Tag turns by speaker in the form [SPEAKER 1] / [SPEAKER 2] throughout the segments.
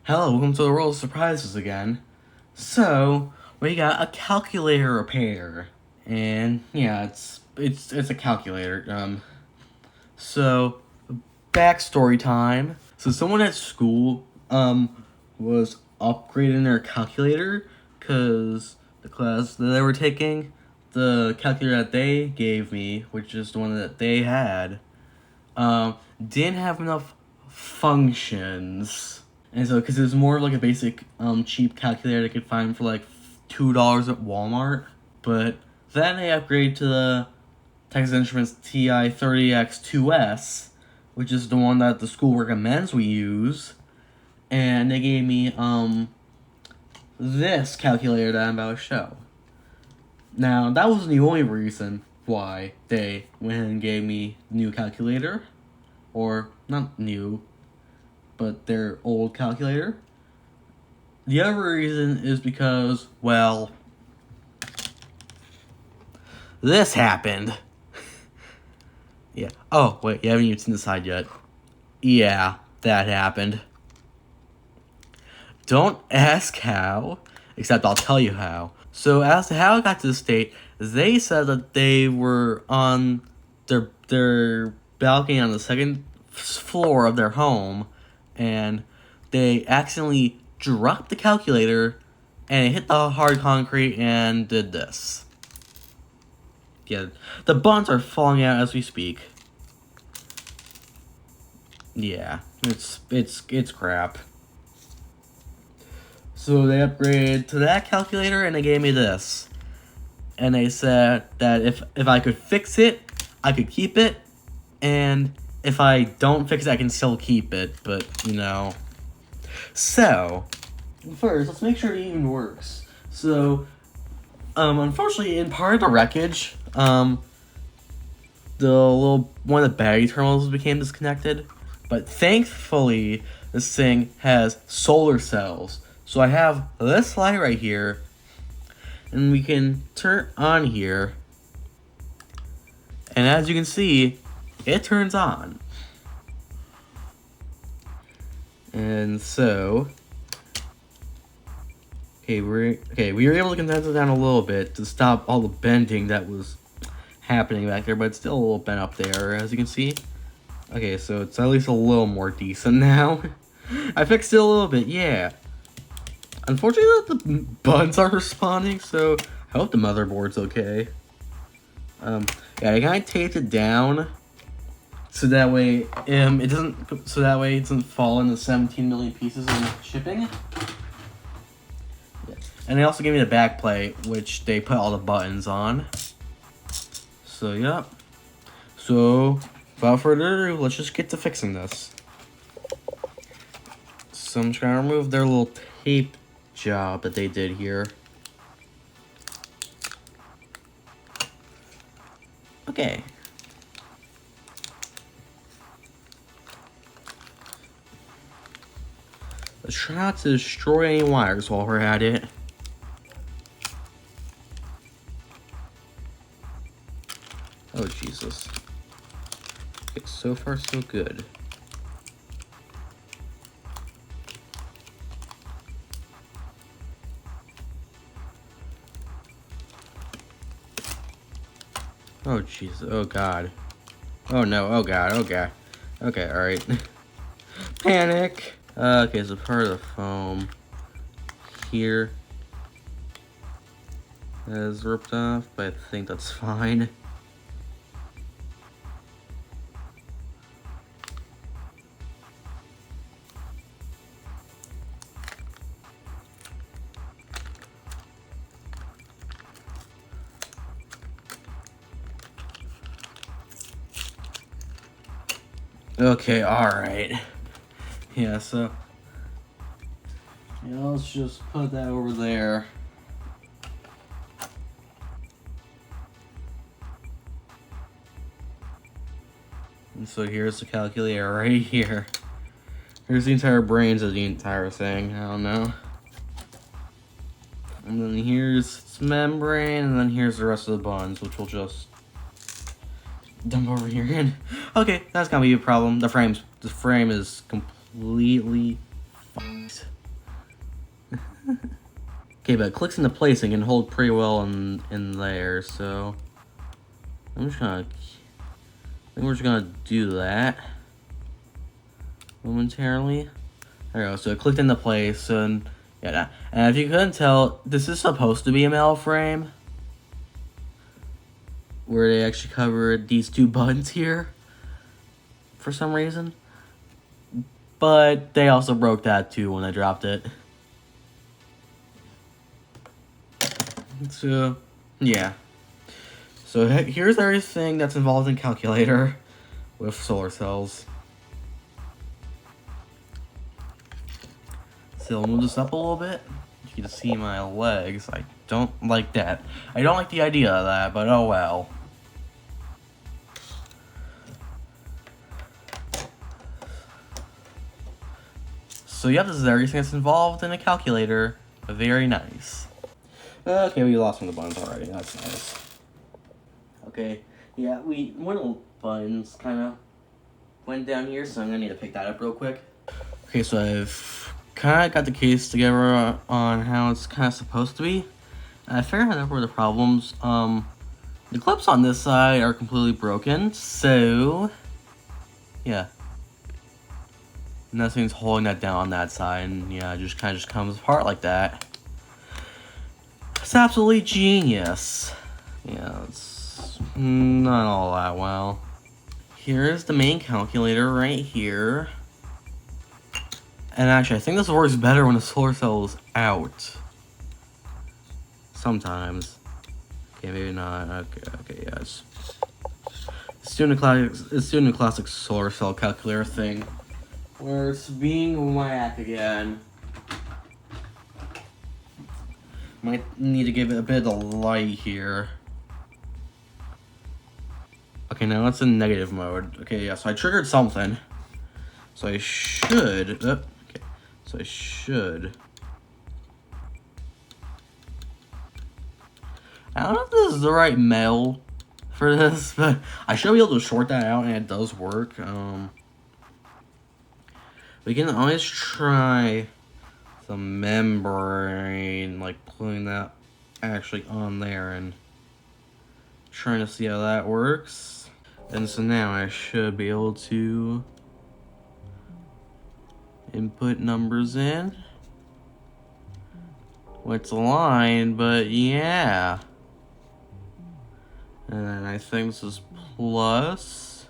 [SPEAKER 1] Hello, welcome to the world of surprises again. So, we got a calculator repair. And yeah, it's a calculator. So backstory time. So someone at school was upgrading their calculator cuz the class that they were taking, the calculator that they gave me, which is the one that they had, didn't have enough functions. And so, because it was more of like a basic, cheap calculator they could find for like $2 at Walmart. But then they upgraded to the Texas Instruments TI-30X2S, which is the one that the school recommends we use. And they gave me, this calculator that I'm about to show. Now, that wasn't the only reason why they went and gave me the new calculator. Or, not new, but their old calculator. The other reason is because, well, this happened. Yeah. Oh, wait, you haven't even seen the side yet. Yeah, that happened. Don't ask how, except I'll tell you how. So, as to how it got to this state, they said that they were on their balcony on the second floor of their home, and they accidentally dropped the calculator, and it hit the hard concrete and did this. Yeah, the buttons are falling out as we speak. Yeah, it's crap. So they upgraded to that calculator, and they gave me this. And they said that if I could fix it, I could keep it, and if I don't fix it, I can still keep it, but, you know. So, first, let's make sure it even works. So, unfortunately, in part of the wreckage, the little, one of the battery terminals became disconnected, but thankfully, this thing has solar cells. So I have this light right here, and we can turn on here, and as you can see, it turns on. And so, we were able to condense it down a little bit to stop all the bending that was happening back there, but it's still a little bent up there, as you can see. Okay, so it's at least a little more decent now. I fixed it a little bit, yeah. Unfortunately, the buttons aren't responding, so I hope the motherboard's okay. Yeah, I kind of taped it down so that way it doesn't fall into 17 million pieces in shipping. Yeah. And they also gave me the back plate, which they put all the buttons on. So yeah. So without further ado, let's just get to fixing this. So I'm just gonna remove their little tape job that they did here. Okay. Let's try not to destroy any wires while we're at it. Oh, Jesus. Okay, so far so good. Oh, Jesus. Oh, God. Oh, no. Oh, God. Oh, God. Okay, alright. Panic! Okay, so part of the foam here is ripped off, but I think that's fine. Okay, alright. Yeah, so yeah, let's just put that over there. And so here's the calculator right here. Here's the entire brains of the entire thing, I don't know. And then here's its membrane, and then here's the rest of the buttons, which we'll just dump over here. Okay, that's gonna be a problem. The frame is completely fucked. Okay, but it clicks into place and can hold pretty well in there, so I think we're just gonna do that momentarily. There we go, so it clicked into place, and yeah, and if you couldn't tell, this is supposed to be a metal frame, where they actually covered these two buttons here, for some reason. But they also broke that too when I dropped it. So, yeah. So here's everything that's involved in Calculator with solar cells. So I'll move this up a little bit. You can see my legs. I don't like that. I don't like the idea of that, but oh well. So yeah, this is everything that's involved in a calculator. Very nice. Okay, we lost one of the buttons already. That's nice. Okay, yeah, one of the buttons kind of went down here, so I'm gonna need to pick that up real quick. Okay, so I've kind of got the case together on how it's kind of supposed to be. I figured out where the problems. The clips on this side are completely broken, so yeah. Nothing's holding that down on that side, and yeah, it just kind of comes apart like that. It's absolutely genius. Yeah, it's not all that well. Here's the main calculator right here. And actually, I think this works better when the solar cell is out. Sometimes. Okay, maybe not. Okay, yes. It's doing a classic solar cell calculator thing, where it's being whack again. Might need to give it a bit of light here. Okay, now it's in negative mode. Okay, yeah, so I triggered something. So I should... okay, so I should... I don't know if this is the right metal for this, but I should be able to short that out, and it does work. We can always try the membrane, like putting that actually on there and trying to see how that works. And so now I should be able to input numbers in. Well, it's aligned, but yeah. And then I think this is plus.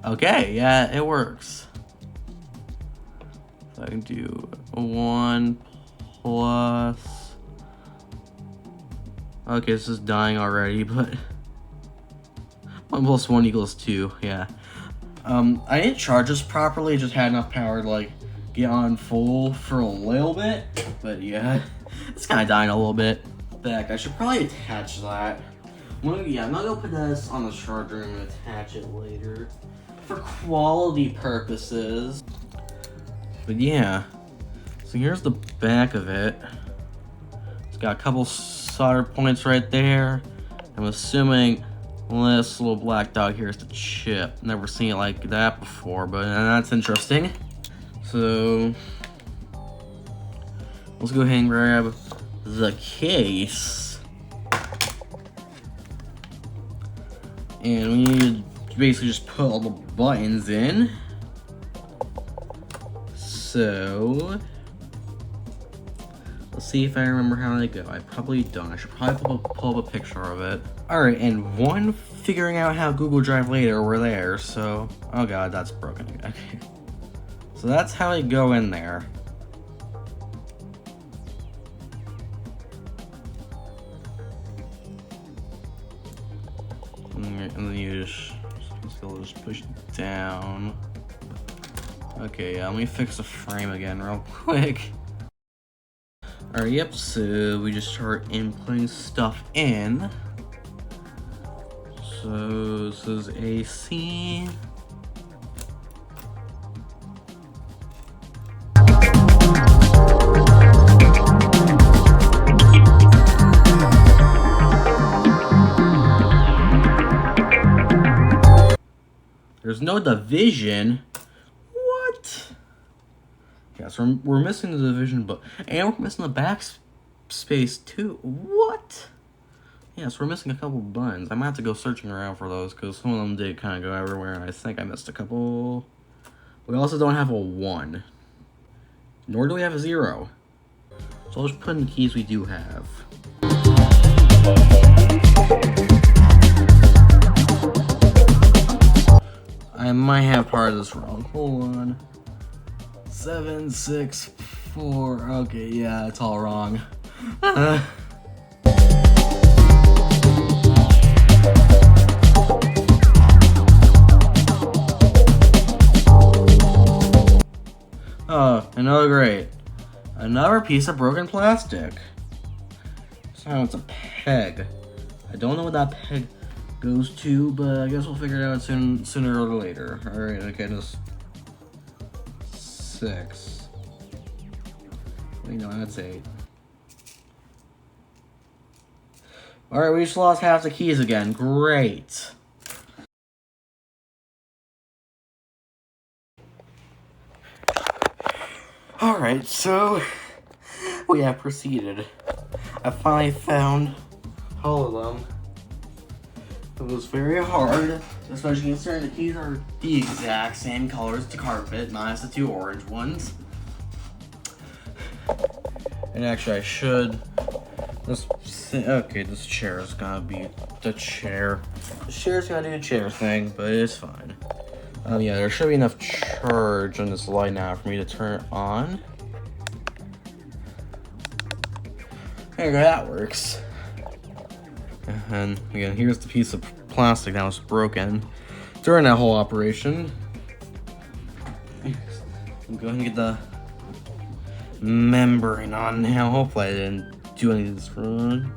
[SPEAKER 1] Okay, yeah, it works. So I can do 1 plus. Okay, this is dying already, but 1 plus 1 equals 2. Yeah. I didn't charge this properly. Just had enough power to like get on full for a little bit, but yeah, it's kind of dying a little bit. Back, I should probably attach that. I'm not gonna put this on the charger. I'm gonna attach it later for quality purposes. But yeah, so here's the back of it. It's got a couple solder points right there. I'm assuming this little black dot here is the chip. Never seen it like that before, but that's interesting. So let's go ahead and grab the case. And we need to basically just put all the buttons in. So let's see if I remember how they go. I probably don't. I should probably pull up a picture of it. Alright, and one figuring out how Google Drive later, we're there, so... Oh god, that's broken. Okay. So that's how they go in there. And then you just push it down. Okay, yeah, let me fix the frame again real quick. Alright, yep, so we just start inputting stuff in. So this is AC. There's no division. What? Yeah, so we're missing the division, but and we're missing the backspace too. What? Yeah, so we're missing a couple buttons. I might have to go searching around for those because some of them did kind of go everywhere, and I think I missed a couple. We also don't have a 1. Nor do we have a 0. So let's put in the keys we do have. I might have part of this wrong. Hold on. 7, 6, 4. Okay, yeah, it's all wrong. Oh, another great. Another piece of broken plastic. So it's a peg. I don't know what that peg goes to, but I guess we'll figure it out sooner or later. Alright, okay, just 6. Wait, no, that's 8. Alright, we just lost half the keys again. Great. Alright, so we have proceeded. I finally found all of them. It was very hard, especially considering the keys are the exact same color as the carpet, minus the 2 orange ones. And actually, I should. Okay, this chair is gonna be the chair. The chair's gonna do the chair thing, but it's fine. Yeah, there should be enough charge on this light now for me to turn it on. There you go, that works. And again, here's the piece of plastic that was broken during that whole operation. I'm going to get the membrane on now. Hopefully I didn't do any of this wrong.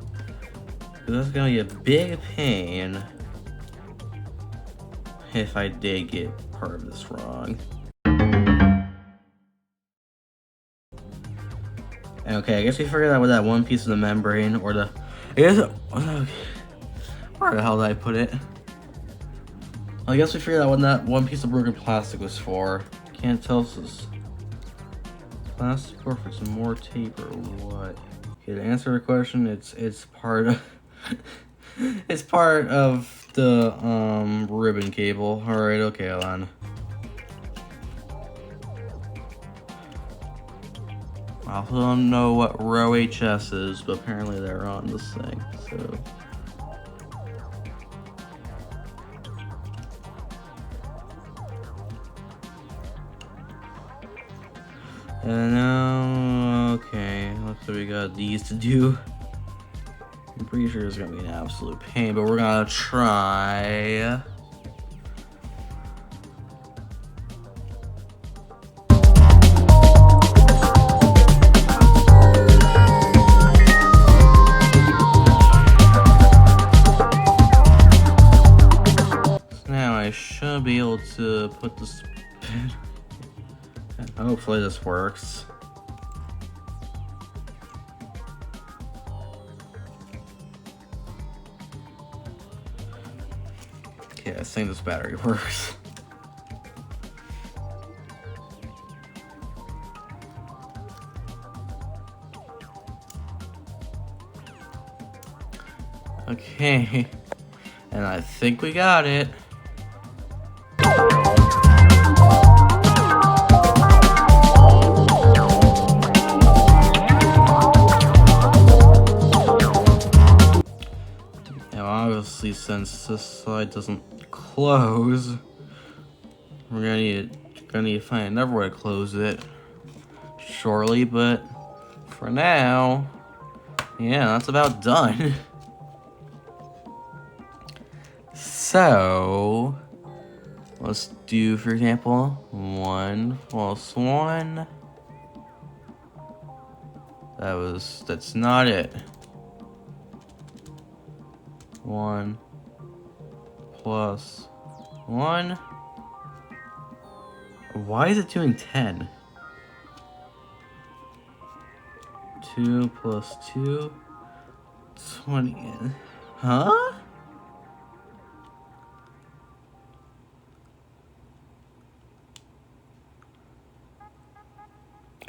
[SPEAKER 1] That's gonna be a big pain if I did get part of this wrong. Okay, I guess we figured out with that one piece of the membrane, or the... I guess... Where the hell did I put it? I guess we figured out what that one piece of broken plastic was for. Can't tell if it's plastic or if it's more tape or what. Okay, to answer the question, it's part of... it's part of the, ribbon cable. Alright, okay, Alan. I also don't know what row HS is, but apparently they're on this thing, so... And now, okay, looks like we got these to do. I'm pretty sure it's gonna be an absolute pain, but we're gonna try. Now I should be able to put this. Hopefully this works. Okay, I think this battery works. Okay, and I think we got it. Obviously, since this side doesn't close, we're gonna need to find another way to close it shortly. But for now, yeah, that's about done. So let's do, for example, 1 + 1. That's not it. 1 + 1. Why is it doing 10? 2 + 2, 20. Huh?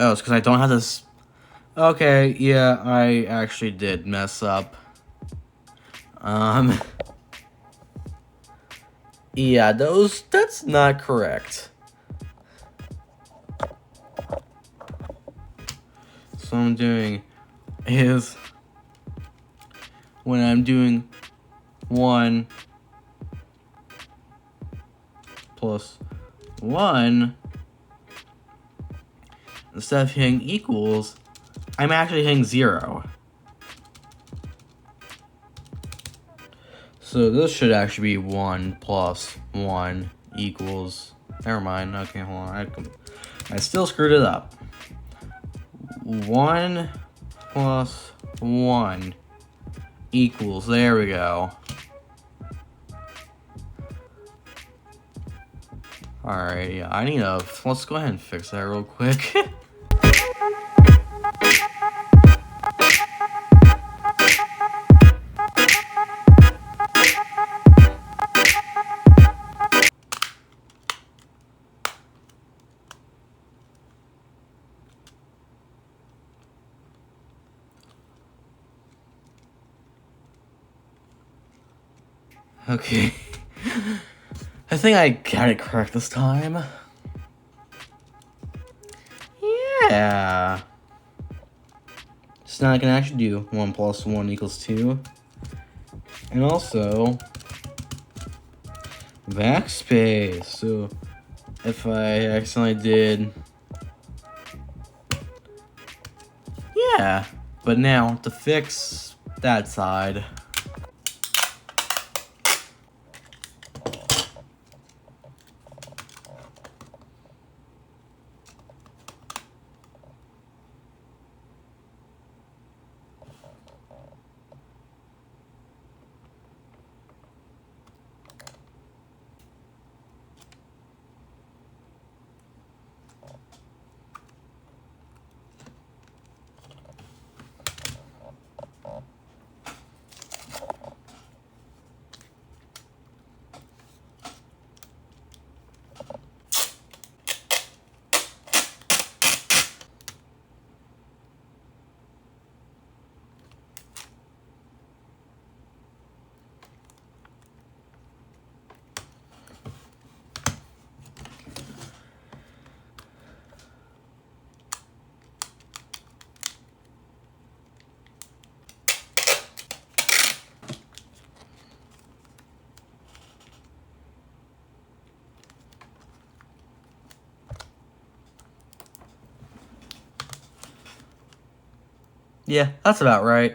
[SPEAKER 1] Oh, it's because I don't have this. Okay, yeah, I actually did mess up. Yeah, that's not correct. So I'm doing is when I'm doing 1 plus 1, instead of hitting equals, I'm actually hitting 0. So this should actually be 1 plus 1 equals. Never mind. Okay, hold on. I still screwed it up. 1 plus 1 equals. There we go. Alright, yeah, I need to. Let's go ahead and fix that real quick. Okay. I think I got it correct this time. Yeah. So now I can actually do 1 plus 1 equals 2. And also, backspace. So, if I accidentally did... Yeah. But now, to fix that side... Yeah, that's about right.